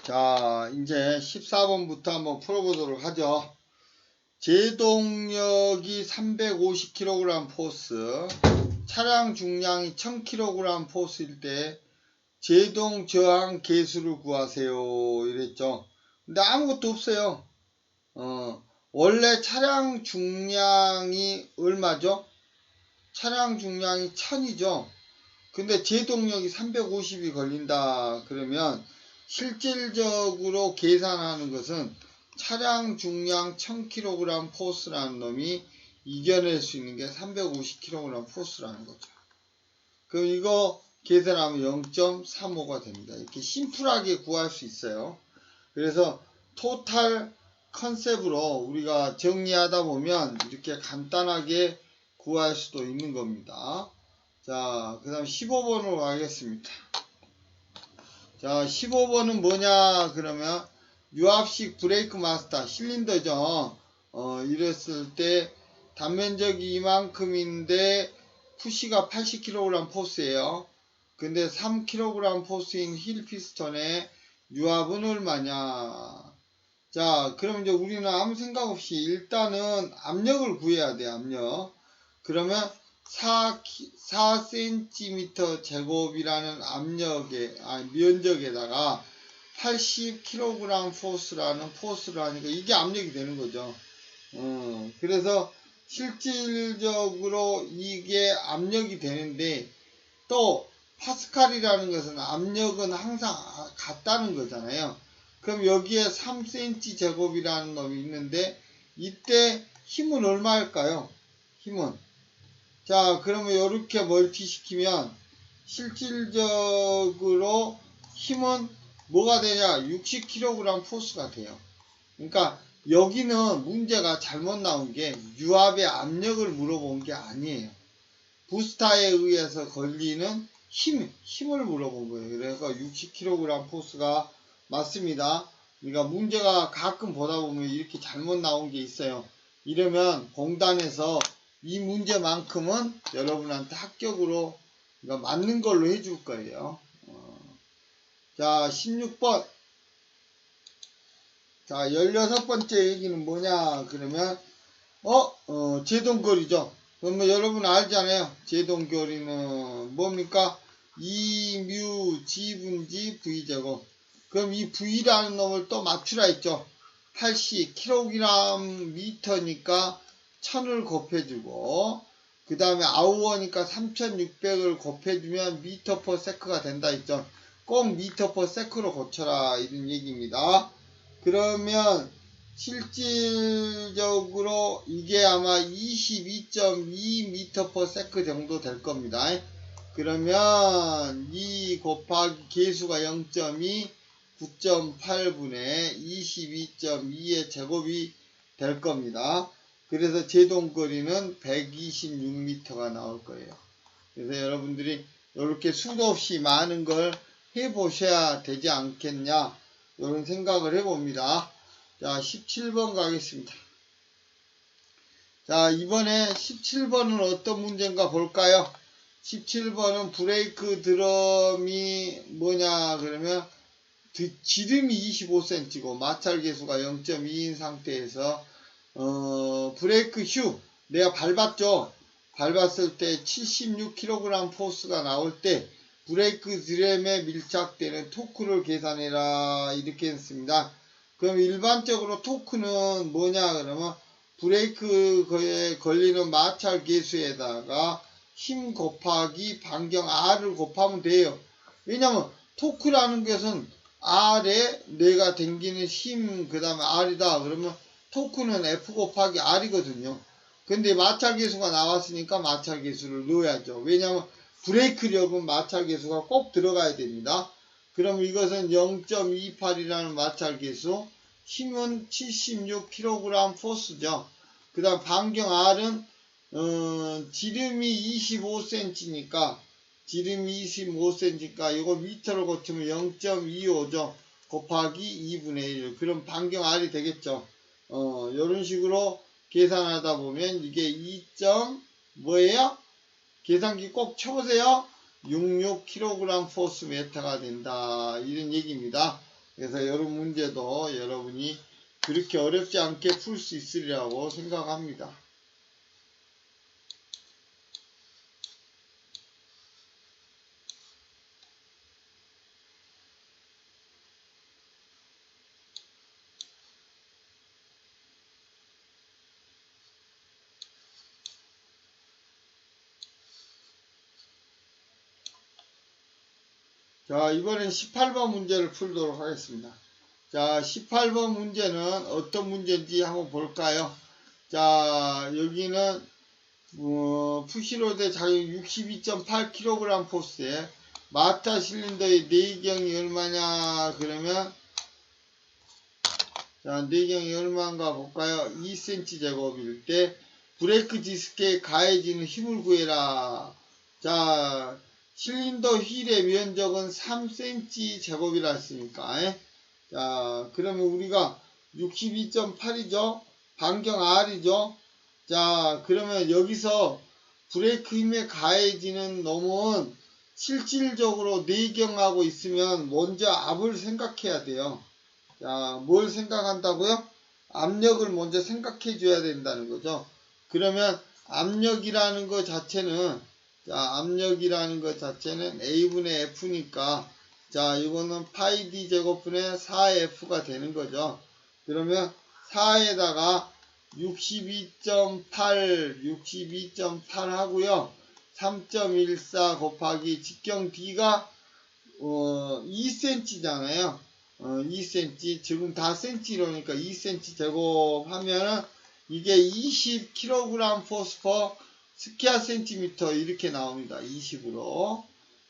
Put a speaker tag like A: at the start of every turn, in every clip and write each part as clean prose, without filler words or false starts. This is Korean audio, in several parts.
A: 자, 이제 14번부터 한번 풀어보도록 하죠. 제동력이 350kg 포스, 차량 중량이 1000kg 포스일 때 제동 저항 계수를 구하세요. 이랬죠. 근데 아무것도 없어요. 원래 차량 중량이 얼마죠? 차량 중량이 1000이죠. 근데 제동력이 350이 걸린다 그러면 실질적으로 계산하는 것은 차량 중량 1000kg 포스라는 놈이 이겨낼 수 있는 게 350kg 포스라는 거죠. 그럼 이거 계산하면 0.35가 됩니다. 이렇게 심플하게 구할 수 있어요. 그래서 토탈 컨셉으로 우리가 정리하다 보면 이렇게 간단하게 구할 수도 있는 겁니다. 자, 그 다음 15번으로 가겠습니다. 자, 15번은 뭐냐 그러면 유압식 브레이크 마스터 실린더죠. 이랬을 때 단면적이 이만큼인데 푸시가 80kg 포스예요. 근데 3kg 포스인 힐 피스톤의 유압은 얼마냐. 자, 그럼 이제 우리는 아무 생각 없이 일단은 압력을 구해야 돼. 압력. 그러면 4cm 제곱이라는 면적에다가 80kg 포스라는 포스를 하니까 이게 압력이 되는 거죠. 그래서 실질적으로 이게 압력이 되는데 또 파스칼이라는 것은 압력은 항상 같다는 거잖아요. 그럼 여기에 3cm 제곱이라는 놈이 있는데 이때 힘은 얼마일까요? 힘은 자, 그러면 이렇게 멀티시키면 실질적으로 힘은 뭐가 되냐? 60kg 포스가 돼요. 그러니까 여기는 문제가 잘못 나온 게 유압의 압력을 물어본 게 아니에요. 부스타에 의해서 걸리는 힘을 물어본 거예요. 그래서 60kg 포스가 맞습니다. 그러니까 문제가 가끔 보다 보면 이렇게 잘못 나온 게 있어요. 이러면 공단에서 이 문제만큼은 여러분한테 합격으로 맞는 걸로 해줄 거예요. 자, 16번. 자, 16번째 얘기는 뭐냐, 그러면, 제동거리죠. 그러면 여러분 알잖아요. 제동거리는 뭡니까? 2뮤 G분지 V제곱. 그럼 이 V라는 놈을 또 맞추라 했죠. 80kg 미터니까 1000을 곱해주고 그 다음에 아우어니까 3600을 곱해주면 미터 퍼 세크가 된다 했죠. 꼭 미터 퍼 세크로 고쳐라 이런 얘기입니다. 그러면 실질적으로 이게 아마 22.2 미터 퍼 세크 정도 될 겁니다. 그러면 2 곱하기 계수가 0.2 9.8분의 22.2의 제곱이 될 겁니다. 그래서 제동거리는 126m가 나올 거예요. 그래서 여러분들이 이렇게 수도 없이 많은 걸 해보셔야 되지 않겠냐 이런 생각을 해봅니다. 자, 17번 가겠습니다. 자, 이번에 17번은 어떤 문제인가 볼까요? 17번은 브레이크 드럼이 뭐냐 그러면 지름이 25cm고 마찰 계수가 0.2인 상태에서 브레이크 휴 내가 밟았죠. 밟았을 때 76kg 포스가 나올 때 브레이크 드럼에 밀착되는 토크를 계산해라 이렇게 했습니다. 그럼 일반적으로 토크는 뭐냐 그러면 브레이크에 걸리는 마찰 계수에다가 힘 곱하기 반경 R을 곱하면 돼요. 왜냐면 토크라는 것은 R에 내가 당기는 힘 그 다음에 R이다 그러면 토크는 F 곱하기 R이거든요. 근데 마찰 계수가 나왔으니까 마찰 계수를 넣어야죠. 왜냐하면 브레이크력은 마찰 계수가 꼭 들어가야 됩니다. 그럼 이것은 0.28이라는 마찰 계수, 힘은 76kg 포스죠. 그 다음 반경 R은 지름이 25cm니까 지름이 25cm니까 이거 미터로 고치면 0.25죠. 곱하기 2분의 1. 그럼 반경 R이 되겠죠. 이런 식으로 계산하다 보면 이게 2. 뭐예요? 계산기 꼭 쳐보세요. 66kg 포스 메타가 된다. 이런 얘기입니다. 그래서 이런 문제도 여러분이 그렇게 어렵지 않게 풀 수 있으리라고 생각합니다. 자, 이번엔 18번 문제를 풀도록 하겠습니다. 자, 18번 문제는 어떤 문제인지 한번 볼까요? 자, 여기는 푸시로드의 자격 62.8kg 포스에 마타 실린더의 내경이 얼마냐 그러면 자, 내경이 얼마인가 볼까요? 2cm 제곱일 때 브레이크 디스크에 가해지는 힘을 구해라. 자, 실린더 휠의 면적은 3cm 제곱이라 했으니까 자, 그러면 우리가 62.8이죠. 반경 R이죠. 자, 그러면 여기서 브레이크 힘에 가해지는 놈은 실질적으로 내경하고 있으면 먼저 압을 생각해야 돼요. 자, 뭘 생각한다고요? 압력을 먼저 생각해 줘야 된다는 거죠. 그러면 압력이라는 것 자체는 압력이라는 것 자체는 A분의 F니까 자, 이거는 파이 D 제곱분의 4F가 되는 거죠. 그러면 4에다가 62.8 하고요. 3.14 곱하기 직경 D가 2cm잖아요. 2cm 지금 다 cm로니까 2cm 제곱하면은 이게 20kg 포스퍼 스퀘어 센티미터 이렇게 나옵니다. 20으로.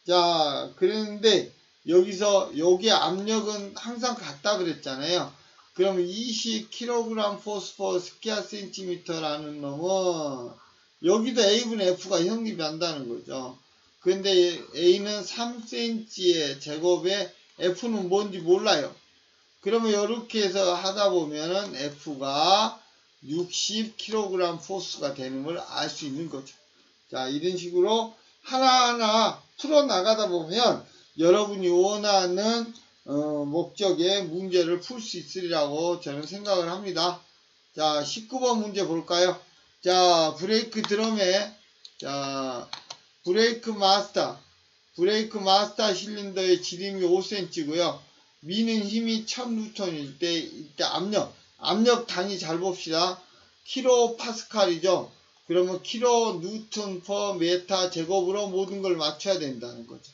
A: 자, 그런데 여기서 여기 압력은 항상 같다 그랬잖아요. 그럼 20kg 포스퍼 스퀘어 센티미터라는 놈은 여기도 A분의 F가 형립이 한다는 거죠. 근데 A는 3cm의 제곱에 F는 뭔지 몰라요. 그러면 이렇게 해서 하다 보면은 F가 60kg 포스가 되는 걸 알 수 있는 거죠. 자, 이런 식으로 하나하나 풀어나가다 보면 여러분이 원하는 목적의 문제를 풀 수 있으리라고 저는 생각을 합니다. 자, 19번 문제 볼까요? 자, 브레이크 드럼에 자, 브레이크 마스터 실린더의 지름이 5cm고요. 미는 힘이 1000N일 때 이때 압력 단위 잘 봅시다. 킬로파스칼이죠. 그러면 킬로 뉴턴 퍼 메타 제곱으로 모든 걸 맞춰야 된다는 거죠.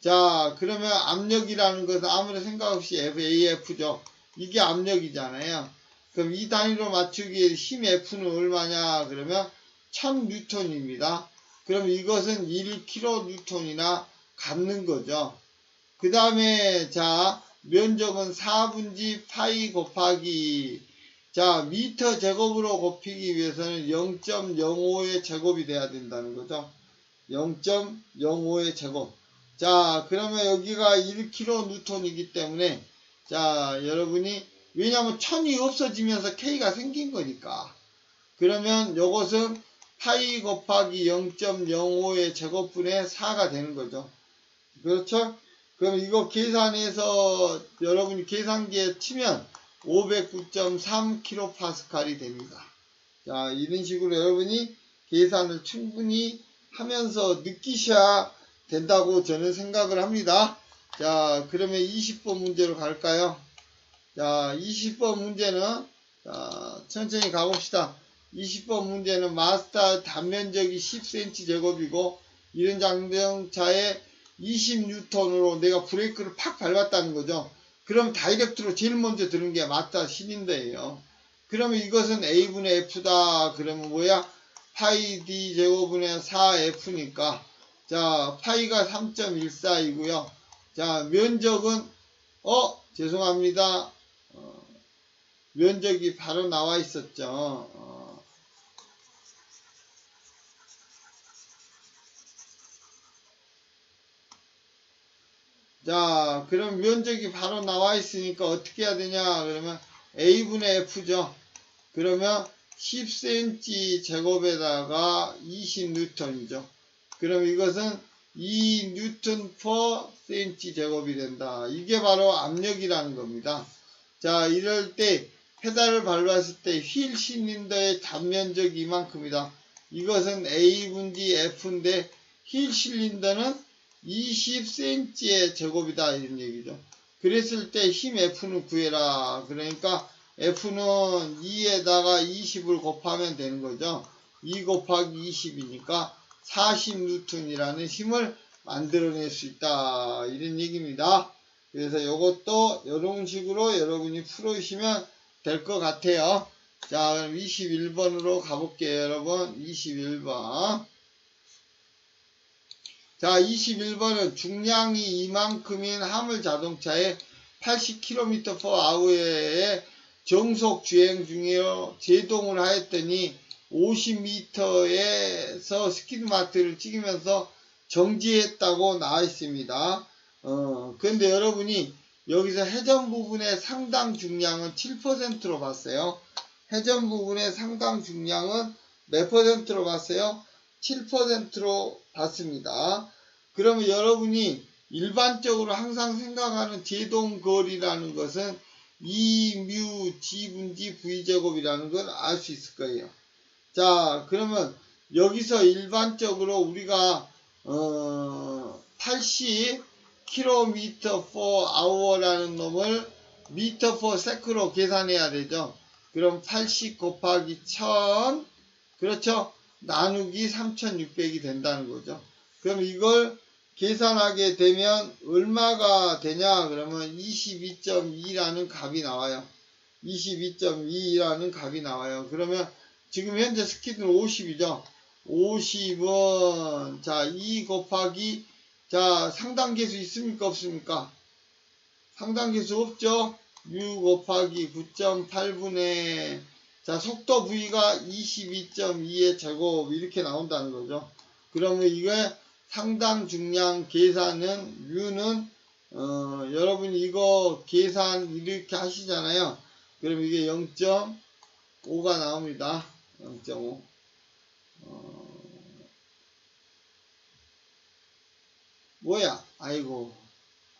A: 자, 그러면 압력이라는 것은 아무리 생각 없이 AF죠. 이게 압력이잖아요. 그럼 이 단위로 맞추기 위해 힘 F는 얼마냐? 그러면 1000N입니다. 그럼 이것은 1kN이나 갖는 거죠. 그 다음에 자, 면적은 4분지 파이 곱하기 자, 미터 제곱으로 곱히기 위해서는 0.05의 제곱이 돼야 된다는 거죠. 0.05의 제곱. 자, 그러면 여기가 1kN이기 때문에 자, 여러분이 왜냐하면 1000이 없어지면서 K가 생긴 거니까. 그러면 이것은 파이 곱하기 0.05의 제곱분의 4가 되는 거죠. 그렇죠? 그럼 이거 계산해서 여러분이 계산기에 치면 509.3kPa이 됩니다. 자, 이런 식으로 여러분이 계산을 충분히 하면서 느끼셔야 된다고 저는 생각을 합니다. 자, 그러면 20번 문제로 갈까요? 자, 20번 문제는 자, 천천히 가봅시다. 20번 문제는 마스터 단면적이 10cm 제곱이고 이런 장병차에 20N으로 내가 브레이크를 팍 밟았다는 거죠. 그럼 다이렉트로 제일 먼저 들은 게 마스터 실린더예요. 그러면 이것은 A분의 F다. 그러면 뭐야? 파이 D 제곱분의 4F니까 자, 파이가 3.14이고요. 자, 면적은 죄송합니다. 면적이 바로 나와 있었죠. 자, 그럼 면적이 바로 나와 있으니까 어떻게 해야 되냐? 그러면 A분의 F죠. 그러면 10cm 제곱에다가 20N이죠. 그럼 이것은 2N/cm 제곱이 된다. 이게 바로 압력이라는 겁니다. 자, 이럴 때 페달을 밟았을 때 휠 실린더의 단면적이 이만큼이다. 이것은 A분지 F인데 휠 실린더는 20cm의 제곱이다. 이런 얘기죠. 그랬을 때 힘 F는 구해라. 그러니까 F는 2에다가 20을 곱하면 되는 거죠. 2 곱하기 20이니까 40N이라는 힘을 만들어낼 수 있다. 이런 얘기입니다. 그래서 이것도 이런 식으로 여러분이 풀으시면 될 것 같아요. 자, 그럼 21번으로 가볼게요, 여러분. 21번. 자, 21번은 중량이 이만큼인 화물 자동차에 80km/h에 정속 주행 중에 제동을 하였더니 50m에서 스키드마트를 찍으면서 정지했다고 나와 있습니다. 그런데 여러분이 여기서 회전 부분의 상당 중량은 7%로 봤어요. 회전 부분의 상당 중량은 몇 %로 봤어요? 7%로 봤습니다. 그러면 여러분이 일반적으로 항상 생각하는 제동거리라는 것은 2μ G분지 V제곱이라는 걸 알 수 있을 거예요. 자, 그러면 여기서 일반적으로 우리가 80km/h라는 놈을 m/s로 계산해야 되죠. 그럼 80 곱하기 1000, 그렇죠? 나누기 3600이 된다는 거죠. 그럼 이걸 계산하게 되면 얼마가 되냐? 그러면 22.2라는 값이 나와요. 22.2라는 값이 나와요. 그러면 지금 현재 스키드는 50이죠. 50은 자 2 곱하기 자 상단계수 있습니까 없습니까? 상단계수 없죠. 6 곱하기 9.8분의 자 속도 V가 22.2의 제곱 이렇게 나온다는 거죠. 그러면 이게 상당 중량 계산은 U는 여러분 이거 계산 이렇게 하시잖아요. 그럼 이게 0.5가 나옵니다. 0.5 뭐야 아이고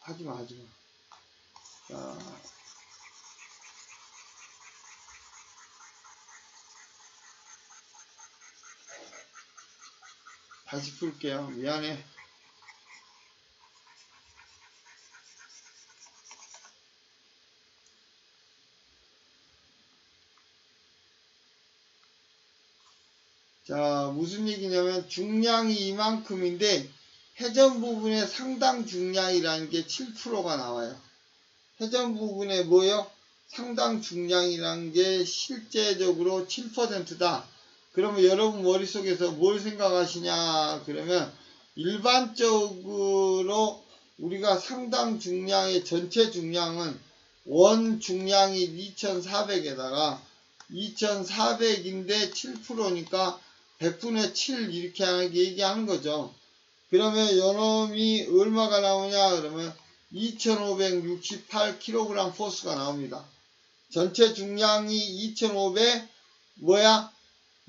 A: 하지마 자, 다시 풀게요. 미안해. 자, 무슨 얘기냐면 중량이 이만큼인데 회전 부분의 상당 중량이라는 게 7%가 나와요. 회전 부분에 뭐요? 상당 중량이라는 게 실제적으로 7%다. 그러면 여러분 머릿속에서 뭘 생각하시냐? 그러면 일반적으로 우리가 상당 중량의 전체 중량은 원 중량이 2400에다가 2400인데 7%니까 100분의 7 이렇게 얘기하는 거죠. 그러면 요놈이 얼마가 나오냐? 그러면 2568kg 포스가 나옵니다. 전체 중량이 2500 뭐야?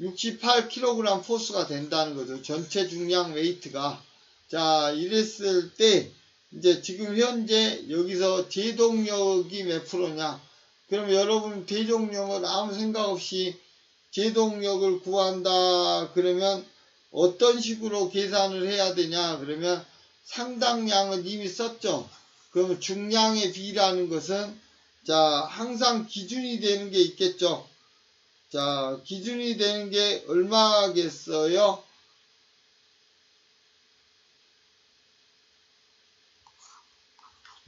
A: 68kg 포스가 된다는 거죠. 전체 중량 웨이트가. 자, 이랬을 때 이제 지금 현재 여기서 제동력이 몇 프로냐? 그럼 여러분 제동력을 아무 생각 없이 제동력을 구한다 그러면 어떤 식으로 계산을 해야 되냐? 그러면 상당량은 이미 썼죠. 그럼 중량의 비라는 것은 자 항상 기준이 되는 게 있겠죠. 자 기준이 되는 게 얼마겠어요?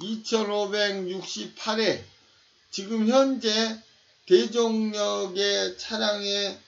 A: (2568회) 지금 현재 대종력의 차량의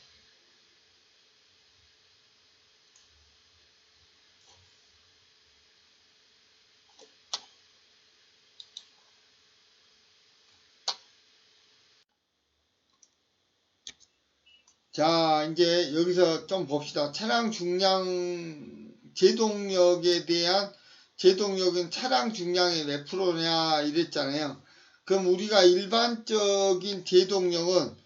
A: 자 이제 여기서 좀 봅시다. 차량 중량 제동력에 대한 제동력은 차량 중량의 몇 프로냐 이랬잖아요. 그럼 우리가 일반적인 제동력은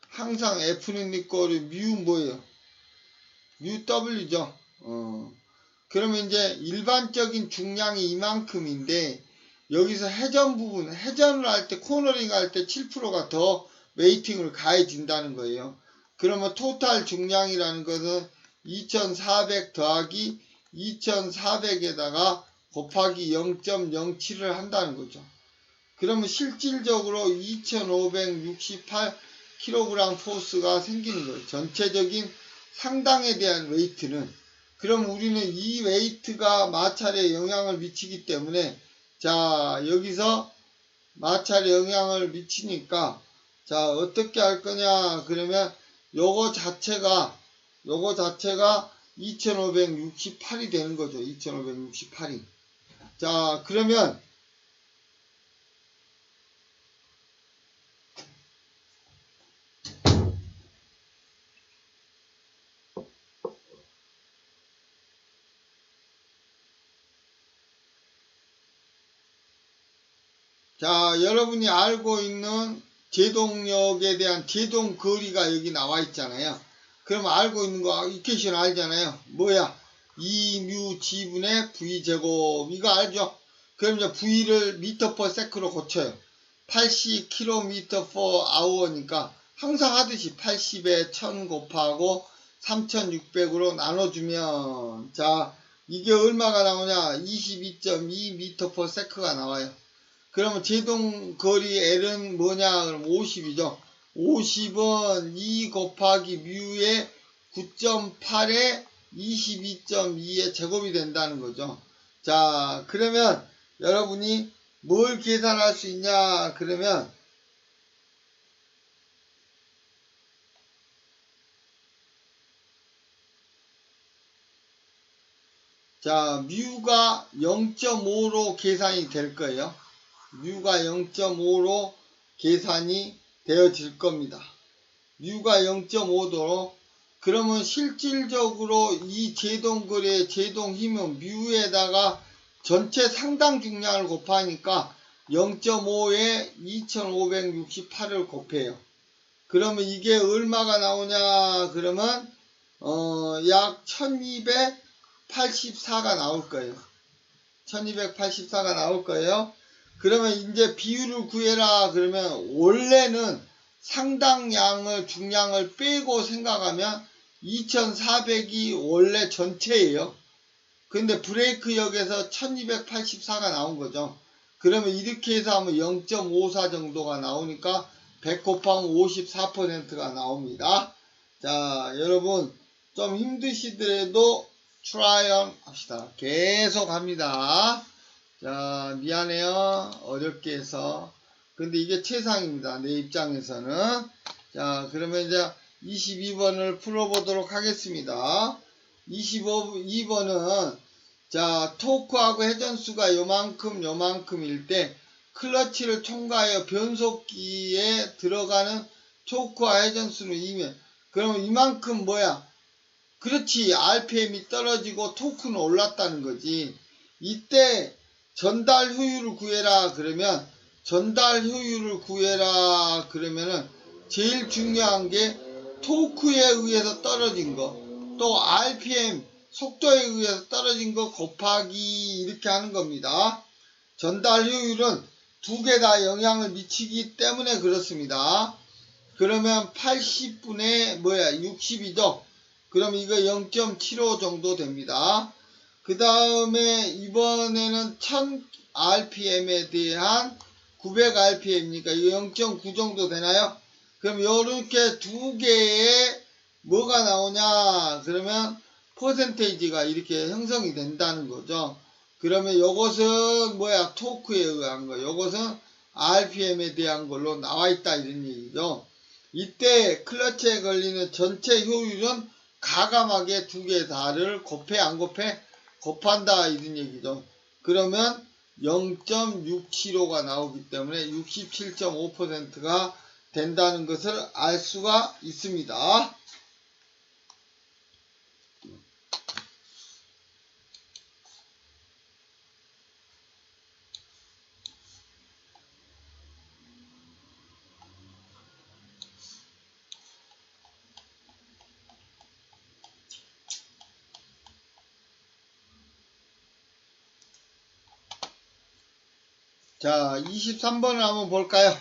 A: 항상 F는 있고 뮤 뭐예요? UW죠. 그러면 이제 일반적인 중량이 이만큼인데 여기서 회전 부분, 회전을 할 때 코너링 할 때 7%가 더 웨이팅을 가해진다는 거예요. 그러면 토탈 중량이라는 것은 2400 더하기 2400에다가 곱하기 0.07을 한다는 거죠. 그러면 실질적으로 2568kg 포스가 생기는 거예요. 전체적인 상당에 대한 웨이트는. 그럼 우리는 이 웨이트가 마찰에 영향을 미치기 때문에 자 여기서 마찰에 영향을 미치니까 자 어떻게 할 거냐 그러면 요거 자체가 2568이 되는 거죠. 2568이. 자 그러면 자, 여러분이 알고 있는 제동력에 대한 제동 거리가 여기 나와 있잖아요. 그럼 알고 있는 거 이퀘이션 알잖아요. 뭐야? 2μ g분의 v제곱 이거 알죠? 그럼 이제 v를 미터 퍼 세크로 고쳐요. 80km/h니까 항상 하듯이 80에 1000 곱하고 3600으로 나눠주면 자 이게 얼마가 나오냐? 22.2m per sec가 나와요. 그러면 제동 거리 L은 뭐냐? 그럼 50이죠. 50은 2 곱하기 뮤의 9.8에 22.2의 제곱이 된다는 거죠. 자, 그러면 여러분이 뭘 계산할 수 있냐? 그러면 자, 뮤가 0.5로 계산이 될 거예요. 뮤가 0.5로 계산이 되어질 겁니다. 뮤가 0.5도로 그러면 실질적으로 이 제동거리의 제동 힘은 뮤에다가 전체 상당 중량을 곱하니까 0.5에 2568을 곱해요. 그러면 이게 얼마가 나오냐 그러면 약 1284가 나올 거예요. 1284가 나올 거예요. 그러면 이제 비율을 구해라 그러면 원래는 상당량을 중량을 빼고 생각하면 2400이 원래 전체예요. 근데 브레이크역에서 1284가 나온 거죠. 그러면 이렇게 해서 하면 0.54 정도가 나오니까 100 곱하면 54%가 나옵니다. 자 여러분 좀 힘드시더라도 트라이언 합시다. 계속 합니다. 자, 미안해요. 어렵게 해서. 근데 이게 최상입니다. 내 입장에서는. 자, 그러면 이제 22번을 풀어보도록 하겠습니다. 22번은, 자, 토크하고 회전수가 요만큼일 때, 클러치를 통과하여 변속기에 들어가는 토크와 회전수는 이면, 그러면 이만큼 뭐야? 그렇지. RPM이 떨어지고 토크는 올랐다는 거지. 이때, 전달 효율을 구해라 그러면 전달 효율을 구해라 그러면은 제일 중요한 게 토크에 의해서 떨어진 거 또 RPM 속도에 의해서 떨어진 거 곱하기 이렇게 하는 겁니다. 전달 효율은 두 개 다 영향을 미치기 때문에 그렇습니다. 그러면 80분의 뭐야 60이죠. 그럼 이거 0.75 정도 됩니다. 그 다음에 이번에는 1000rpm에 대한 900rpm이니까 0.9 정도 되나요? 그럼 이렇게 두 개의 뭐가 나오냐 그러면 퍼센테이지가 이렇게 형성이 된다는 거죠. 그러면 이것은 뭐야 토크에 의한 거 이것은 rpm에 대한 걸로 나와 있다 이런 얘기죠. 이때 클러치에 걸리는 전체 효율은 가감하게 두 개 다를 곱해 안 곱해? 곱한다 이런 얘기죠. 그러면 0.675가 나오기 때문에 67.5%가 된다는 것을 알 수가 있습니다. 자, 23번을 한번 볼까요?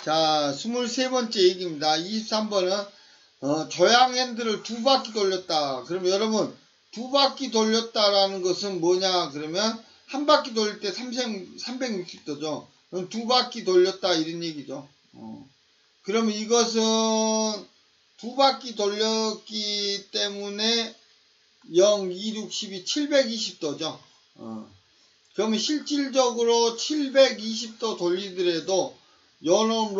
A: 자, 23번째 얘기입니다. 23번은 조향 핸들을 두 바퀴 돌렸다. 그럼 여러분, 두 바퀴 돌렸다라는 것은 뭐냐? 그러면 한 바퀴 돌릴 때 360도죠. 그럼 두 바퀴 돌렸다 이런 얘기죠. 그러면 이것은 두 바퀴 돌렸기 때문에 0, 2, 6, 12, 720도죠. 그러면 실질적으로 720도 돌리더라도 요놈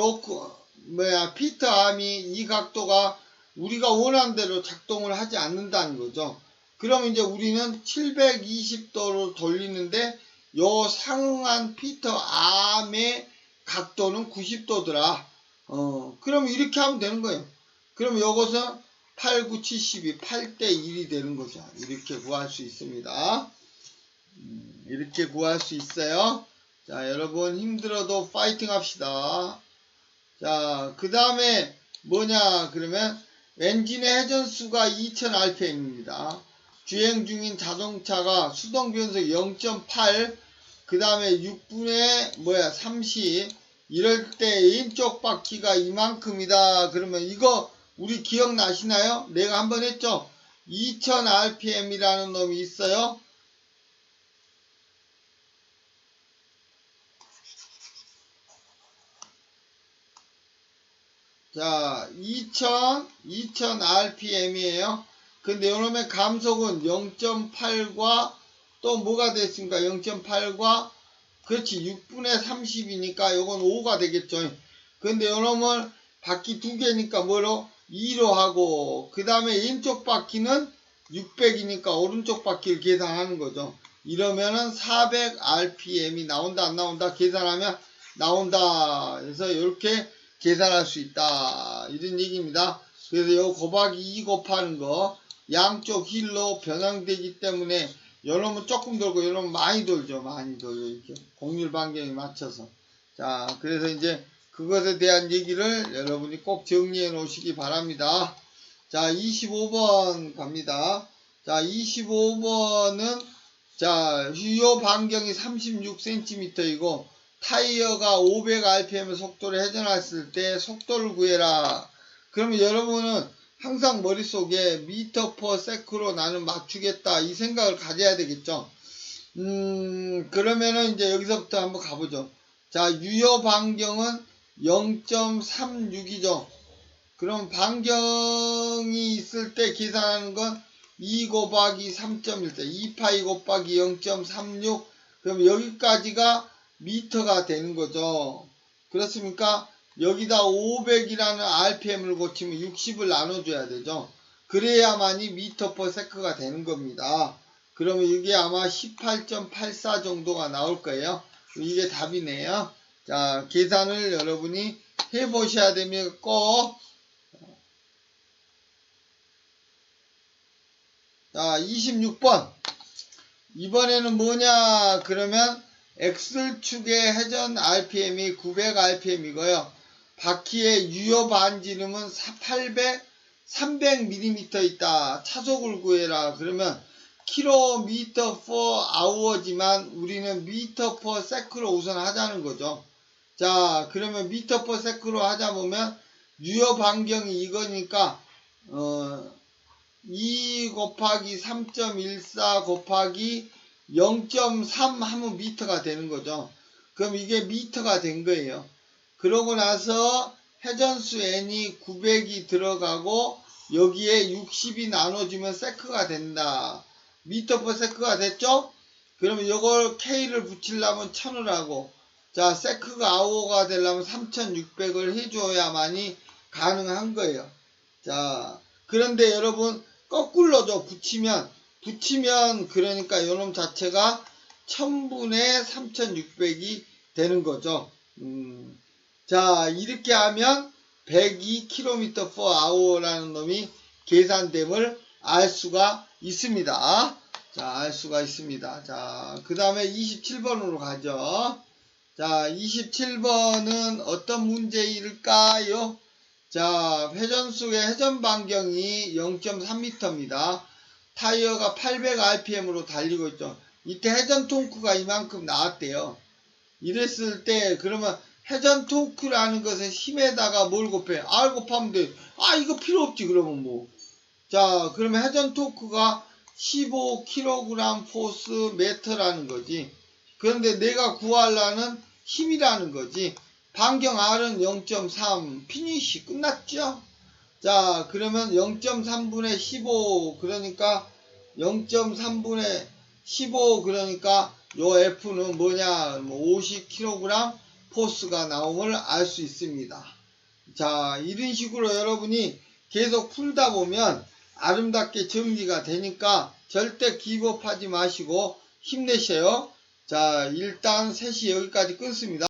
A: 피트 암이 이 각도가 우리가 원하는 대로 작동을 하지 않는다는 거죠. 그러면 이제 우리는 720도로 돌리는데 요 상응한 피트 암의 각도는 90도더라. 그러면 이렇게 하면 되는 거예요. 그러면 요것은 8, 9, 72, 8대 1이 되는 거죠. 이렇게 구할 수 있습니다. 이렇게 구할 수 있어요. 자, 여러분 힘들어도 파이팅 합시다. 자, 그 다음에 뭐냐 그러면 엔진의 회전수가 2000rpm입니다. 주행 중인 자동차가 수동 변속 0.8 그 다음에 6분의 30 이럴 때 왼쪽 바퀴가 이만큼이다. 그러면 이거 우리 기억나시나요? 내가 한번 했죠? 2000rpm이라는 놈이 있어요. 자, 2000rpm이에요. 근데 요놈의 감속은 0.8과 또 뭐가 됐습니까? 0.8과 그렇지 6분의 30이니까 요건 5가 되겠죠. 근데 요놈을 바퀴 두 개니까 뭐로? 2로 하고 그 다음에 왼쪽 바퀴는 600이니까 오른쪽 바퀴를 계산하는 거죠. 이러면은 400rpm이 나온다 안 나온다? 계산하면 나온다. 그래서 이렇게 계산할 수 있다. 이런 얘기입니다. 그래서 요 곱하기 2 곱하는 거 양쪽 힐로 변형되기 때문에 요놈은 조금 돌고 요놈은 많이 돌죠. 많이 돌죠. 이렇게 곡률 반경에 맞춰서. 자, 그래서 이제 그것에 대한 얘기를 여러분이 꼭 정리해 놓으시기 바랍니다. 자, 25번 갑니다. 자, 25번은 자, 유효 반경이 36cm이고 타이어가 500rpm 속도로 회전했을 때 속도를 구해라. 그러면 여러분은 항상 머릿속에 미터 퍼 세크로 나는 맞추겠다 이 생각을 가져야 되겠죠. 그러면은 이제 여기서부터 한번 가보죠. 자, 유효 반경은 0.36이죠. 그럼 반경이 있을 때 계산하는 건 2 곱하기 3.14 2파이 곱하기 0.36 그럼 여기까지가 미터가 되는 거죠. 그렇습니까? 여기다 500이라는 rpm을 고치면 60을 나눠줘야 되죠. 그래야만이 미터 퍼 세크가 되는 겁니다. 그러면 이게 아마 18.84 정도가 나올 거예요. 이게 답이네요. 자, 계산을 여러분이 해보셔야 되면 꼭 자, 26번 이번에는 뭐냐 그러면 X축의 회전 rpm이 900rpm이고요. 바퀴의 유효 반지름은 300mm 있다. 차속을 구해라. 그러면 km per hour지만 우리는 미터 퍼 세크로 우선 하자는 거죠. 자, 그러면 미터 퍼 세크로 하자 보면 유효 반경이 이거니까 2 곱하기 3.14 곱하기 0.3 하면 미터가 되는 거죠. 그럼 이게 미터가 된 거예요. 그러고 나서 회전수 n이 900이 들어가고 여기에 60이 나눠지면 세크가 된다. 미터 퍼 세크가 됐죠? 그러면 이걸 K를 붙이려면 1000을 하고 자, 세크가 아워가 되려면 3600을 해줘야만이 가능한 거예요. 자, 그런데 여러분 거꾸로죠. 붙이면 그러니까 요놈 자체가 1000분의 3600이 되는 거죠. 자, 이렇게 하면 102km per hour라는 놈이 계산됨을 알 수가 있습니다. 자, 알 수가 있습니다. 자, 그 다음에 27번으로 가죠. 자, 27번은 어떤 문제일까요? 자, 회전수의 회전 반경이 0.3m입니다. 타이어가 800rpm으로 달리고 있죠. 이때 회전 토크가 이만큼 나왔대요. 이랬을 때 그러면 회전 토크라는 것은 힘에다가 뭘 곱해? R 곱하면 돼. 아 이거 필요 없지 그러면 뭐. 자 그러면 회전 토크가 15kg 포스 메터라는 거지. 그런데 내가 구하려는 힘이라는 거지. 반경 R은 0.3 피니쉬 끝났죠? 자 그러면 0.3분의 15 그러니까 0.3분의 15 그러니까 요 F는 뭐냐 50kg 포스가 나옴을 알 수 있습니다. 자 이런 식으로 여러분이 계속 풀다 보면 아름답게 정리가 되니까 절대 기겁하지 마시고 힘내셔요. 자 일단 셋이 여기까지 끊습니다.